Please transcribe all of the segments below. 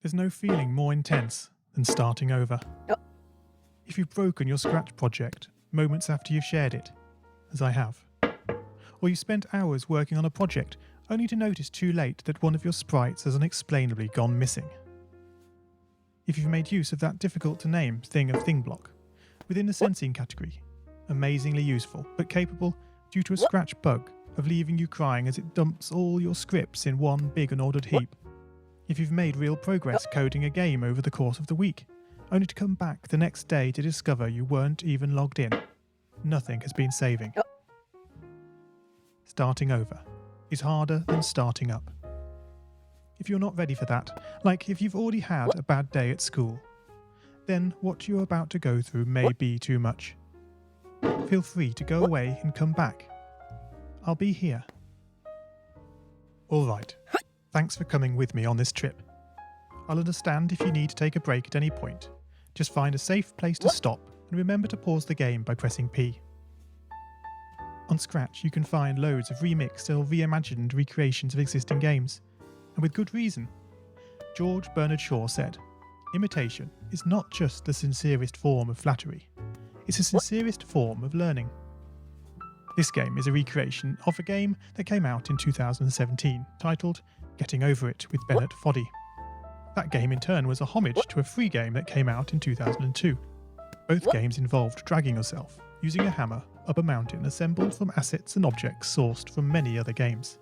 There's no feeling more intense than starting over. If you've broken your Scratch project moments after you've shared it, as I have, or you spent hours working on a project only to notice too late that one of your sprites has unexplainably gone missing. If you've made use of that difficult to name thing of thing block within the sensing category, amazingly useful but capable, due to a Scratch bug, of leaving you crying as it dumps all your scripts in one big unordered heap. If you've made real progress coding a game over the course of the week, only to come back the next day to discover you weren't even logged in, nothing has been saving. Starting over is harder than starting up. If you're not ready for that, like if you've already had a bad day at school, then what you're about to go through may be too much. Feel free to go away and come back. I'll be here. Alright. Thanks for coming with me on this trip. I'll understand if you need to take a break at any point. Just find a safe place to stop and remember to pause the game by pressing P. On Scratch you can find loads of remixed or reimagined recreations of existing games, and with good reason. George Bernard Shaw said, "Imitation is not just the sincerest form of flattery, it's the sincerest form of learning." This game is a recreation of a game that came out in 2017, titled Getting Over It with Bennett Foddy. That game in turn was a homage to a free game that came out in 2002. Both games involved dragging yourself, using a hammer, up a mountain assembled from assets and objects sourced from many other games.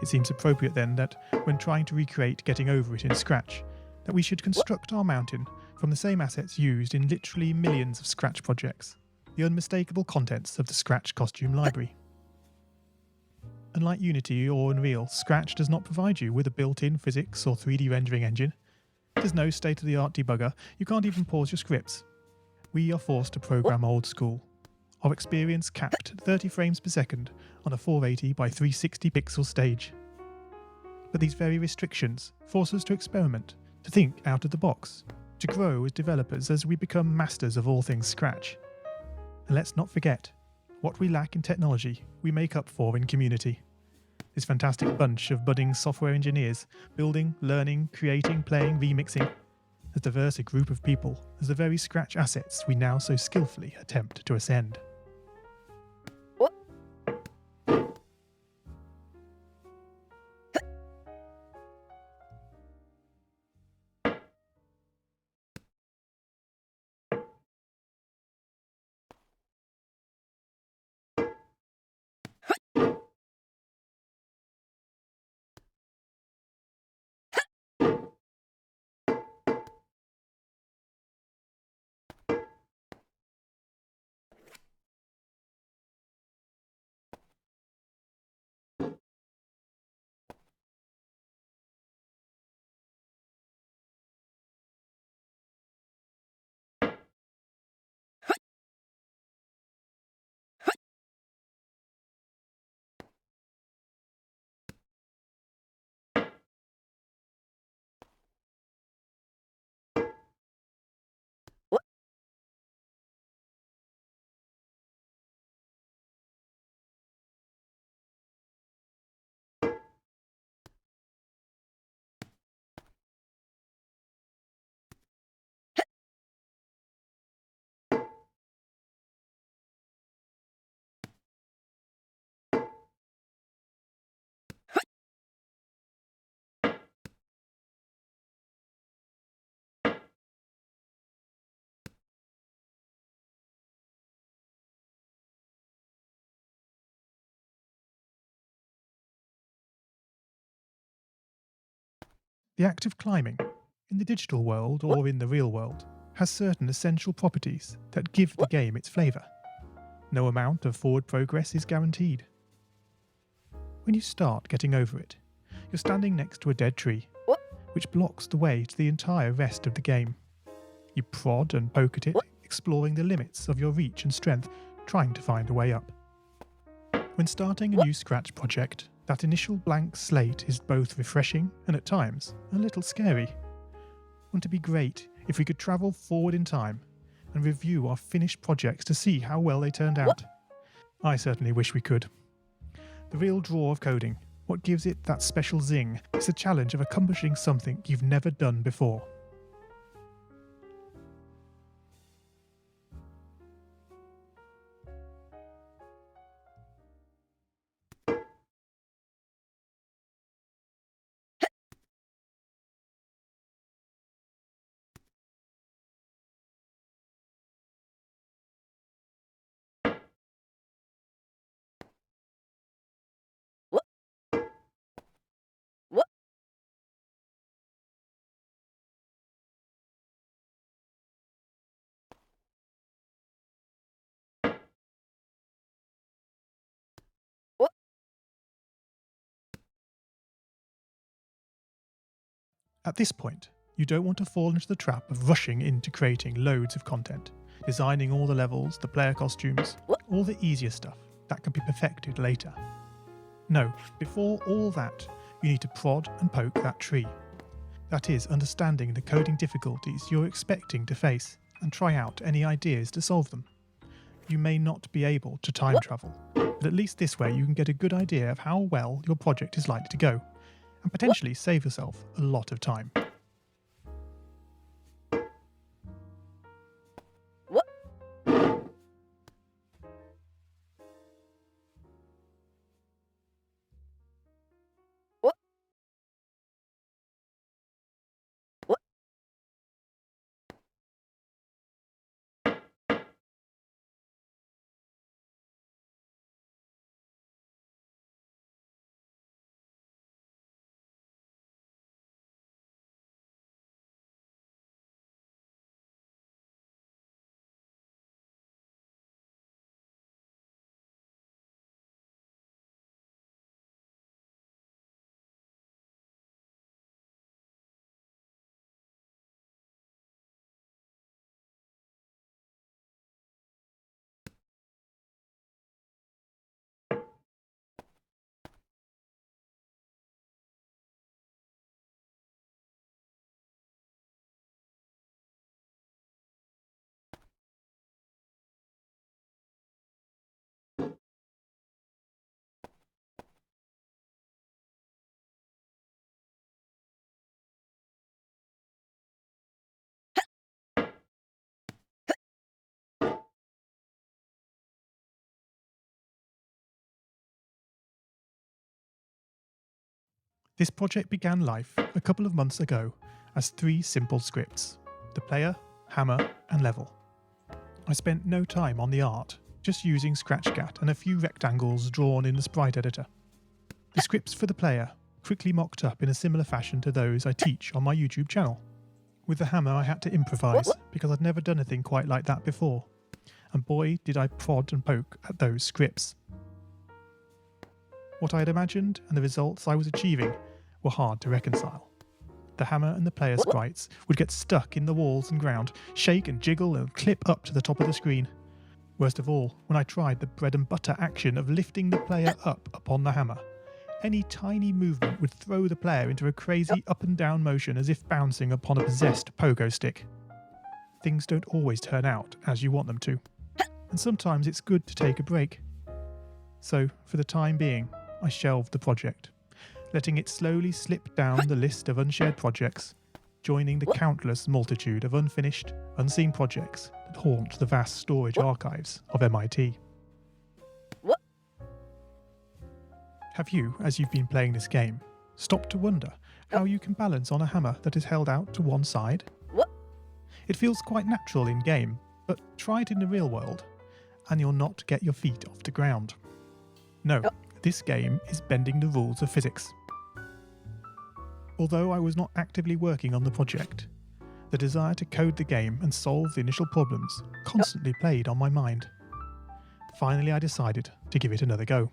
It seems appropriate then that, when trying to recreate Getting Over It in Scratch, that we should construct our mountain from the same assets used in literally millions of Scratch projects, the unmistakable contents of the Scratch costume library. Unlike Unity or Unreal, Scratch does not provide you with a built-in physics or 3D rendering engine. There's no state-of-the-art debugger, you can't even pause your scripts. We are forced to program old school. Our experience capped at 30 frames per second on a 480 by 360 pixel stage. But these very restrictions force us to experiment, to think out of the box, to grow as developers as we become masters of all things Scratch. And let's not forget, what we lack in technology, we make up for in community. This fantastic bunch of budding software engineers, building, learning, creating, playing, remixing, as diverse a group of people as the very Scratch assets we now so skillfully attempt to ascend. The act of climbing, in the digital world or in the real world, has certain essential properties that give the game its flavour. No amount of forward progress is guaranteed. When you start getting over it, you're standing next to a dead tree, which blocks the way to the entire rest of the game. You prod and poke at it, exploring the limits of your reach and strength, trying to find a way up. When starting a new Scratch project, that initial blank slate is both refreshing and at times a little scary. Wouldn't it be great if we could travel forward in time and review our finished projects to see how well they turned out? I certainly wish we could. The real draw of coding, what gives it that special zing, is the challenge of accomplishing something you've never done before. At this point, you don't want to fall into the trap of rushing into creating loads of content, designing all the levels, the player costumes, all the easier stuff that can be perfected later. No, before all that, you need to prod and poke that tree. That is, understanding the coding difficulties you're expecting to face and try out any ideas to solve them. You may not be able to time travel, but at least this way you can get a good idea of how well your project is likely to go, and potentially save yourself a lot of time. This project began life a couple of months ago as 3 simple scripts: the player, hammer, and level. I spent no time on the art, just using ScratchGat and a few rectangles drawn in the sprite editor. The scripts for the player quickly mocked up in a similar fashion to those I teach on my YouTube channel. With the hammer I had to improvise because I'd never done anything quite like that before, and boy did I prod and poke at those scripts. What I had imagined and the results I was achieving were hard to reconcile. The hammer and the player sprites would get stuck in the walls and ground, shake and jiggle and clip up to the top of the screen. Worst of all, when I tried the bread and butter action of lifting the player up upon the hammer, any tiny movement would throw the player into a crazy up and down motion as if bouncing upon a possessed pogo stick. Things don't always turn out as you want them to, and sometimes it's good to take a break. So, for the time being, I shelved the project, letting it slowly slip down the list of unshared projects, joining the countless multitude of unfinished, unseen projects that haunt the vast storage archives of MIT. Have you, as you've been playing this game, stopped to wonder how you can balance on a hammer that is held out to one side? It feels quite natural in game, but try it in the real world, and you'll not get your feet off the ground. No, this game is bending the rules of physics. Although I was not actively working on the project, the desire to code the game and solve the initial problems constantly played on my mind. Finally, I decided to give it another go.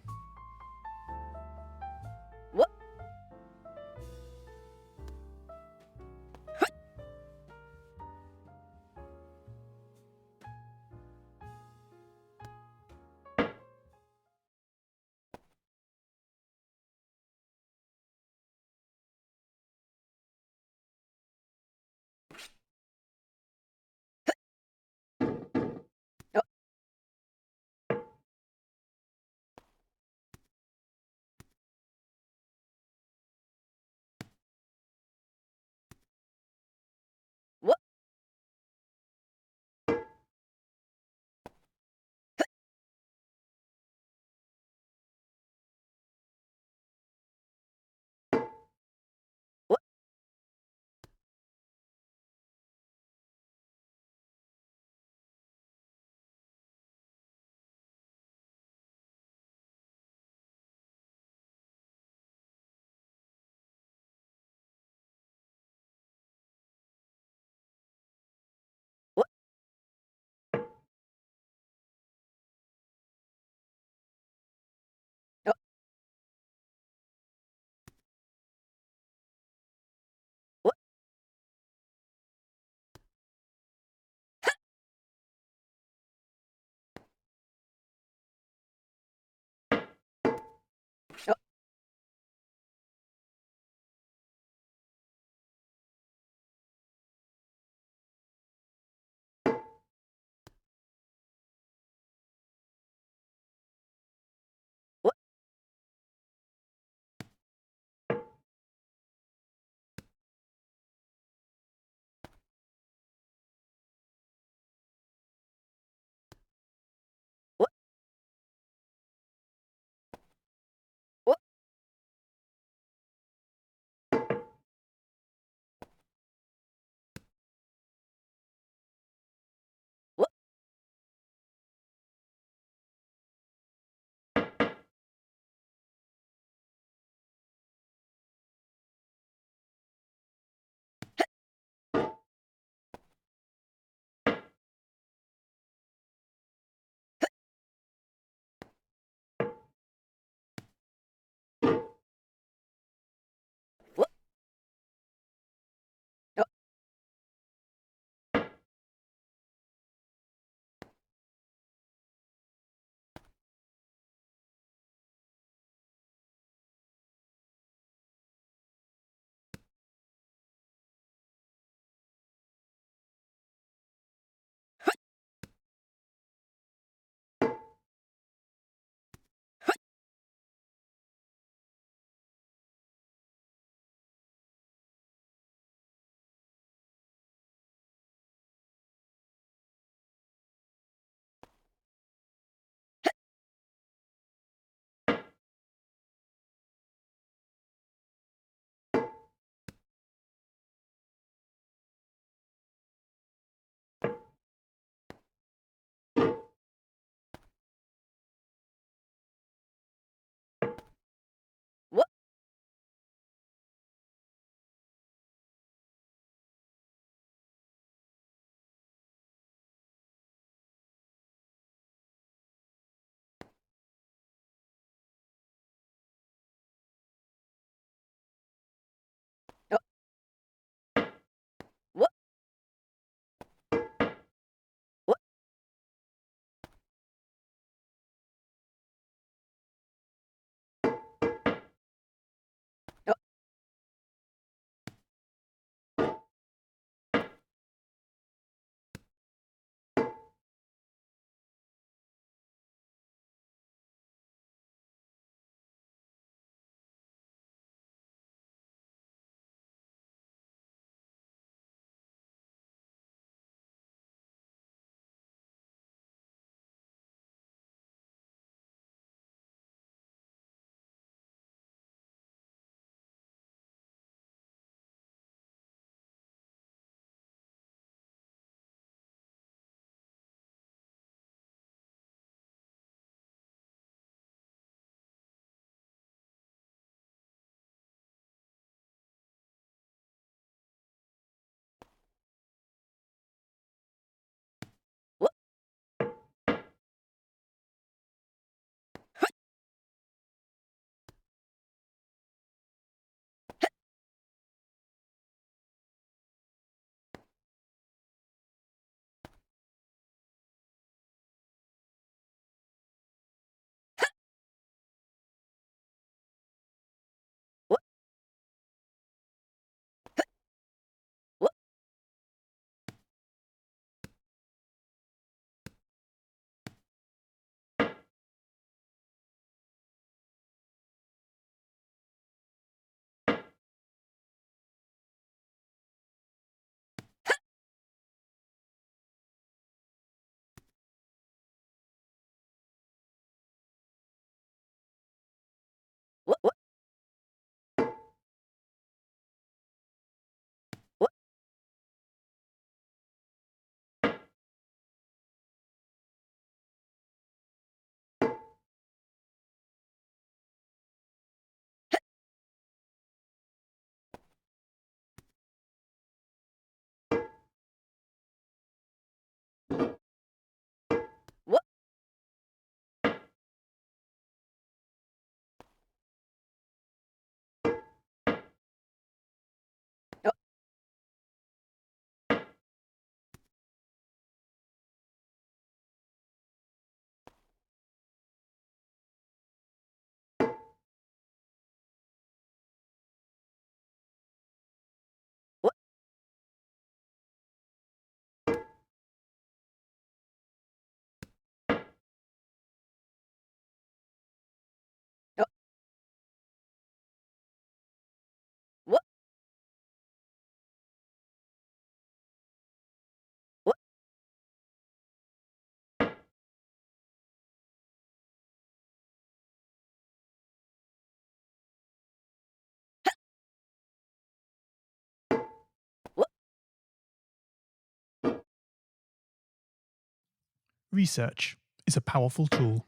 Research is a powerful tool.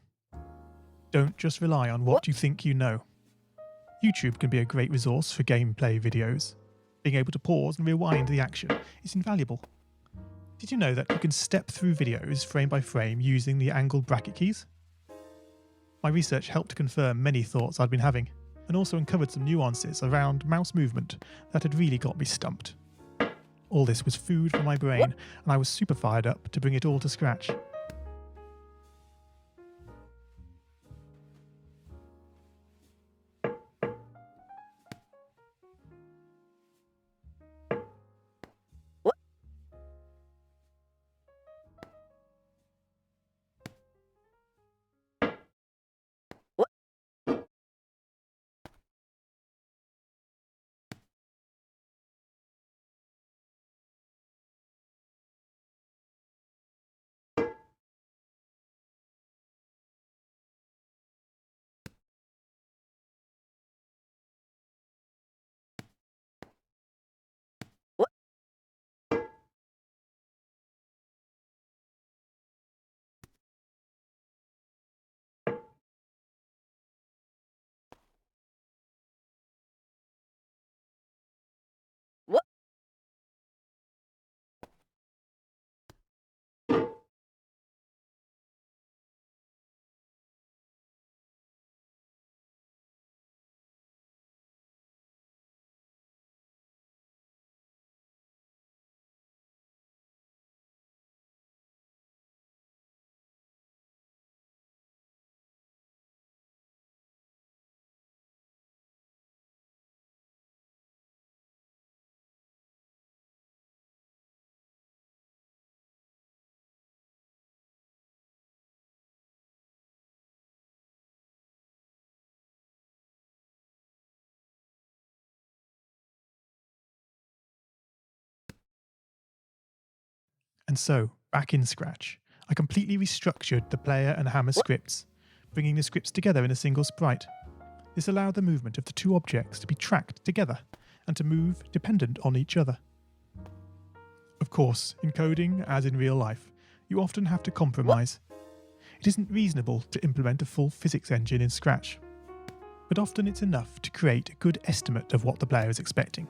Don't just rely on what you think you know. YouTube can be a great resource for gameplay videos. Being able to pause and rewind the action is invaluable. Did you know that you can step through videos frame by frame using the angle bracket keys? My research helped to confirm many thoughts I'd been having, and also uncovered some nuances around mouse movement that had really got me stumped. All this was food for my brain, and I was super fired up to bring it all to scratch. And so, back in Scratch, I completely restructured the player and hammer scripts, bringing the scripts together in a single sprite. This allowed the movement of the two objects to be tracked together and to move dependent on each other. Of course, in coding, as in real life, you often have to compromise. It isn't reasonable to implement a full physics engine in Scratch, but often it's enough to create a good estimate of what the player is expecting.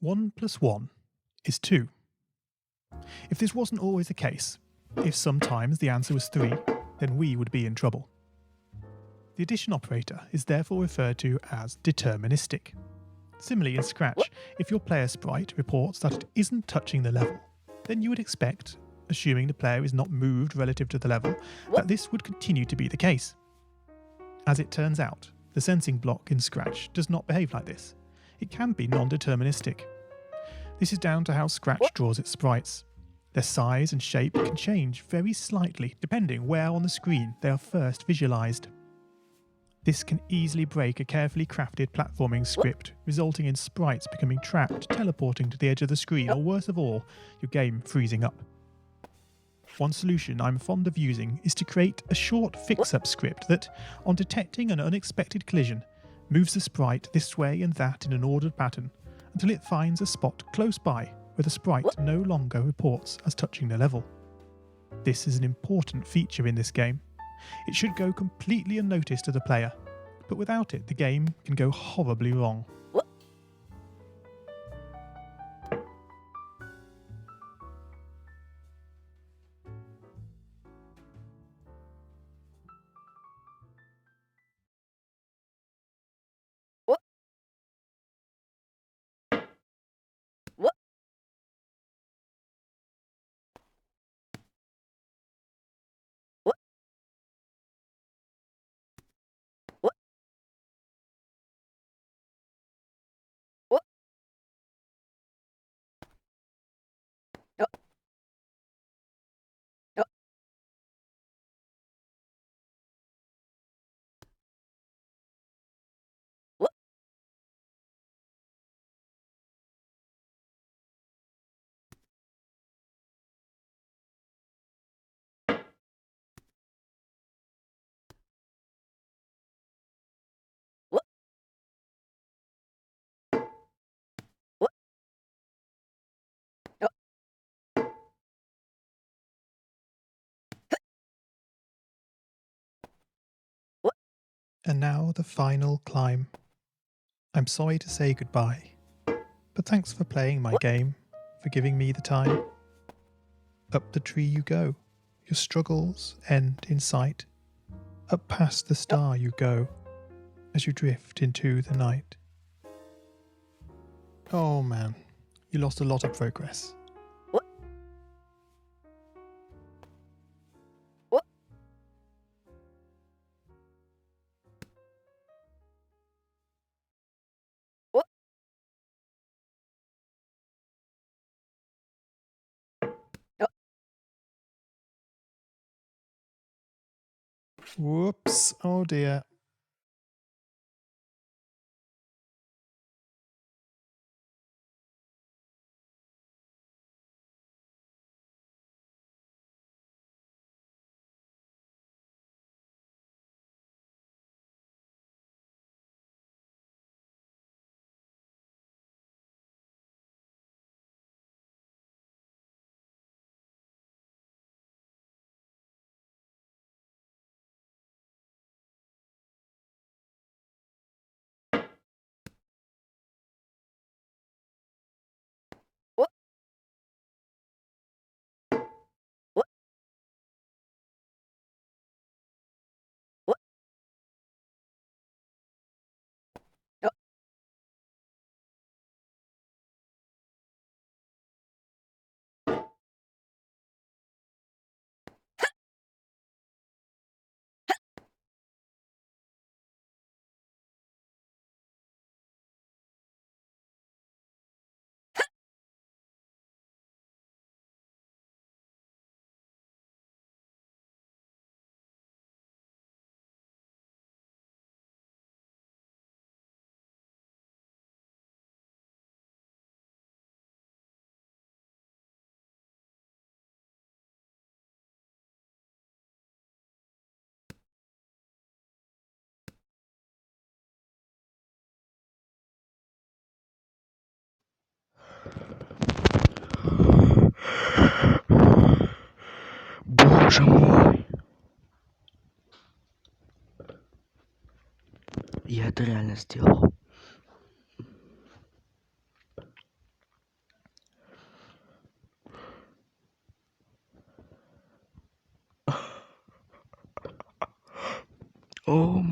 1 plus 1 is 2. If this wasn't always the case, if sometimes the answer was 3, then we would be in trouble. The addition operator is therefore referred to as deterministic. Similarly in Scratch, if your player sprite reports that it isn't touching the level, then you would expect, assuming the player is not moved relative to the level, that this would continue to be the case. As it turns out, the sensing block in Scratch does not behave like this. It can be non-deterministic. This is down to how Scratch draws its sprites. Their size and shape can change very slightly depending where on the screen they are first visualized. This can easily break a carefully crafted platforming script, resulting in sprites becoming trapped, teleporting to the edge of the screen, or worse of all, your game freezing up. One solution I'm fond of using is to create a short fix-up script that, on detecting an unexpected collision, moves the sprite this way and that in an ordered pattern until it finds a spot close by where the sprite no longer reports as touching the level. This is an important feature in this game. It should go completely unnoticed to the player, but without it the game can go horribly wrong. And now the final climb. I'm sorry to say goodbye, but thanks for playing my game, for giving me the time. Up the tree you go, your struggles end in sight. Up past the star you go, as you drift into the night. Oh man, you lost a lot of progress. Whoops, oh dear. Боже мой. Я это реально сделал. О